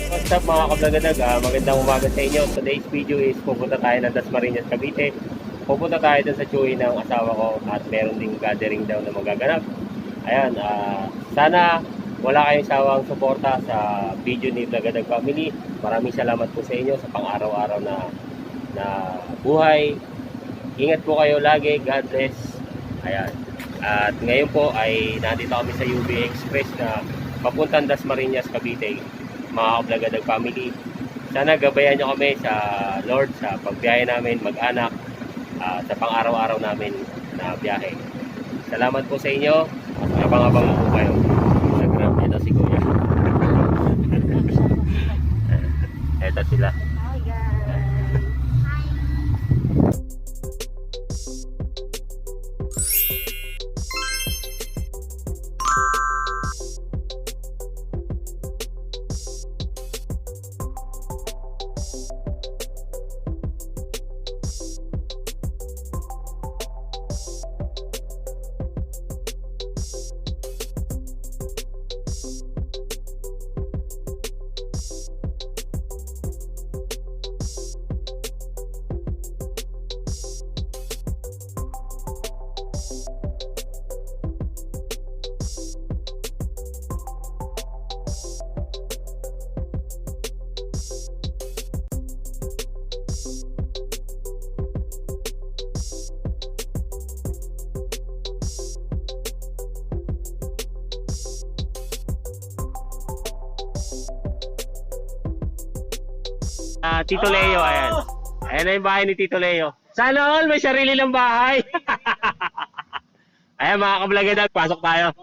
What's up mga kablagadag? Magandang umaga sa inyo. Today's video is pupunta tayo ng Dasmariñas, Cavite. Pupunta tayo dun sa chewy ng asawa ko at meron ding gathering daw na magaganap. Ayan, sana wala kayong sawang suporta sa video ni Blagadag Family. Maraming salamat po sa inyo sa pang-araw-araw na buhay. Ingat po kayo lagi. God bless. Ayan. At ngayon po ay nandito kami sa UB Express na papuntang Dasmariñas, Cavite. Mga Blagadag Family, sana gabayan nyo kami sa Lord sa pagbiyahe namin mag-anak, sa pang-araw-araw namin na biyahe. Salamat po sa inyo at abang-abang po kayo sa Grab. Ito si Kuya. Ito sila. Tito Leo, ayan. Ayan na yung bahay ni Tito Leo. Sana all may sarili ng bahay. Ayan mga kablagadag, pasok tayo.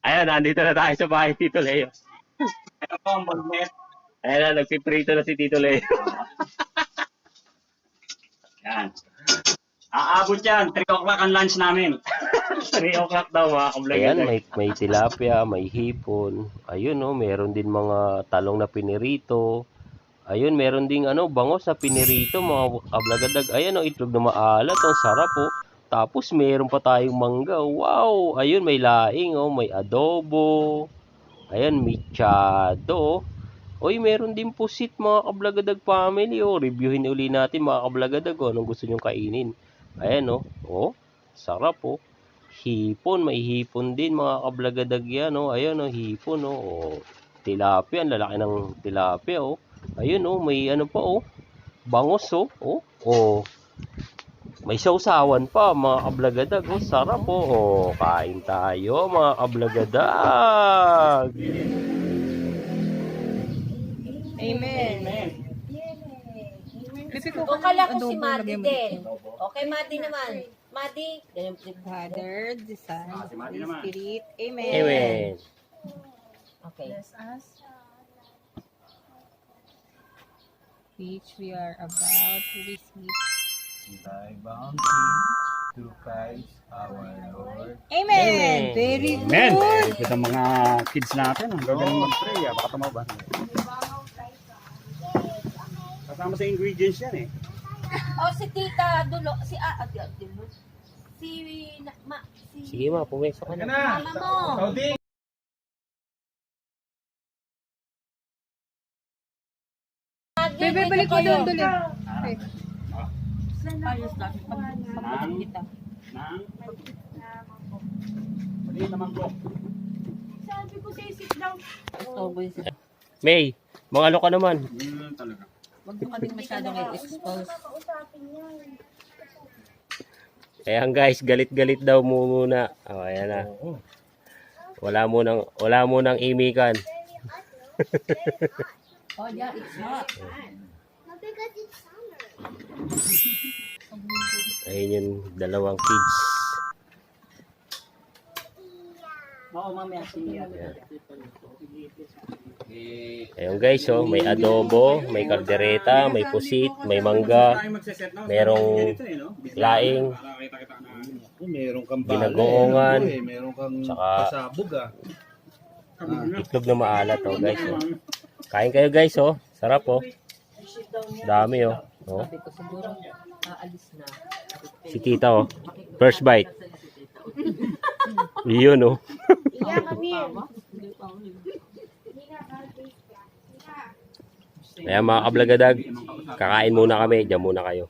Ayan, nandito na tayo sa bahay ni Tito Leo. Ayan na, nagpiprito na si Tito Leo. Yan. Aabot yan. 3 o'clock ang lunch namin. 3 o'clock daw mga kablagadag. Ayan, may tilapia, may hipon. Ayun, oh, meron din mga talong na pinirito. Ayun, meron ding bangos na pinirito, mga kablagadag. Ayan, oh, itlog na maalat, ang sarap, oh. Tapos meron pa tayong mangga. Wow! Ayun, may laing, oh, may adobo. Ayan, michado. Oy, meron din pusit, mga kablagadag family, oh. Reviewin uli natin, mga kablagadag, oh, anong gusto nyong kainin. Ayan, oh. Oh, sarap, oh. Hipon, may hipon din mga kablagadag yan, oh. Ayun, oh, hipon, oh. Oh, tilapia, ang lalaki ng tilapia, oh. Ayun, oh, may pa, oh. Bangos, oh. Oh, oh. May sausawan pa, mga kablagadag, oh. Sarap, oh. Oh, kain tayo, mga kablagadag. Amen. Amen. O kala ko si Mati din. Okay, Mati naman. Mati, ganyan po. Father, the Son, Si the Mati Holy naman. Spirit. Amen. Amen. Okay. Which we are about to receive. Thy bounty through Christ our Lord. Amen. Very good. Amen. Very good ang mga kids natin. Ang gagaling mag-pray. Baka tumawa. Kasama sa ingredients yan eh. O si Tita Dulo, si Dulo. Sige ma, pumeso ka na. Mama mo. Bebe, balik ko doon, Duli. Ayos lang. Pagpapit kita. Nang? Mali naman ko. May, mga ano ka naman. Talaga. Huwag mo kaming masyadong i-expose. Ayan guys, galit-galit daw muna. Oh, ayan na. Wala munang imikan. Oh yeah, it's hot. Ayun yung dalawang kids. Oo, mamaya siya. Ayun guys, oh, may adobo, may kaldereta, may pusit, may mangga, merong laing, Meron kang Ginagoongan. Meron kang Tsaka- pasabog itlog na maalat, oh guys. Oh. Kain kayo guys, oh. Sarap, oh. Dami, oh. Oh. Sabi ko siguro, aalis na. Si tita, oh. First bite. Iyon, oh. Iya kami. Kaya mga kablagadag, kakain muna kami. Diyan muna kayo.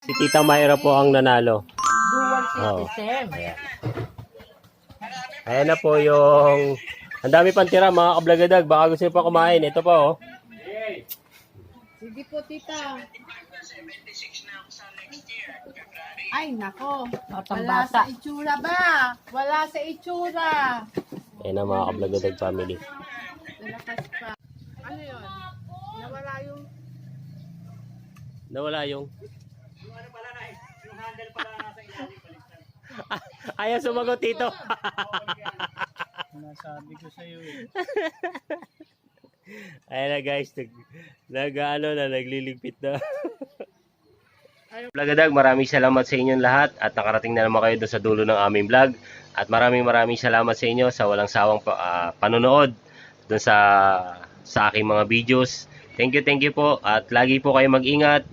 Si Tita Mayra po ang nanalo. Dual citizen. Ayan na po yung... Ang dami pang tira mga kablagadag. Baka gusto nyo pa kumain. Ito pa, oh. Sige po, tita. Ay, nako. Wala sa itsura ba? Wala sa itsura. Ayan na mga kablagadag family. Lalakas pa. Ano yun? Nawala yung... Nawala yung... Ayaw sumagot, Tito. Nasabi ko sa'yo eh. Ayan na guys, nagliligpit na. Blagadag, maraming salamat sa inyong lahat at nakarating na naman kayo doon sa dulo ng aming vlog. At maraming salamat sa inyo sa walang sawang panonood doon sa aking mga videos. Thank you po at lagi po kayo mag-ingat.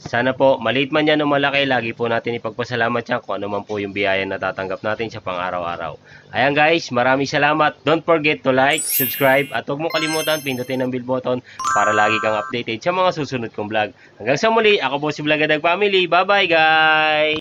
Sana po, maliit man yan o malaki, lagi po natin ipagpasalamat yan kung ano man po yung biyaya na tatanggap natin sa pang-araw-araw. Ayan guys, maraming salamat. Don't forget to like, subscribe, at huwag mo kalimutan pindutin ang bell button para lagi kang updated sa mga susunod kong vlog. Hanggang sa muli, ako po si Blagadag Family. Bye-bye guys!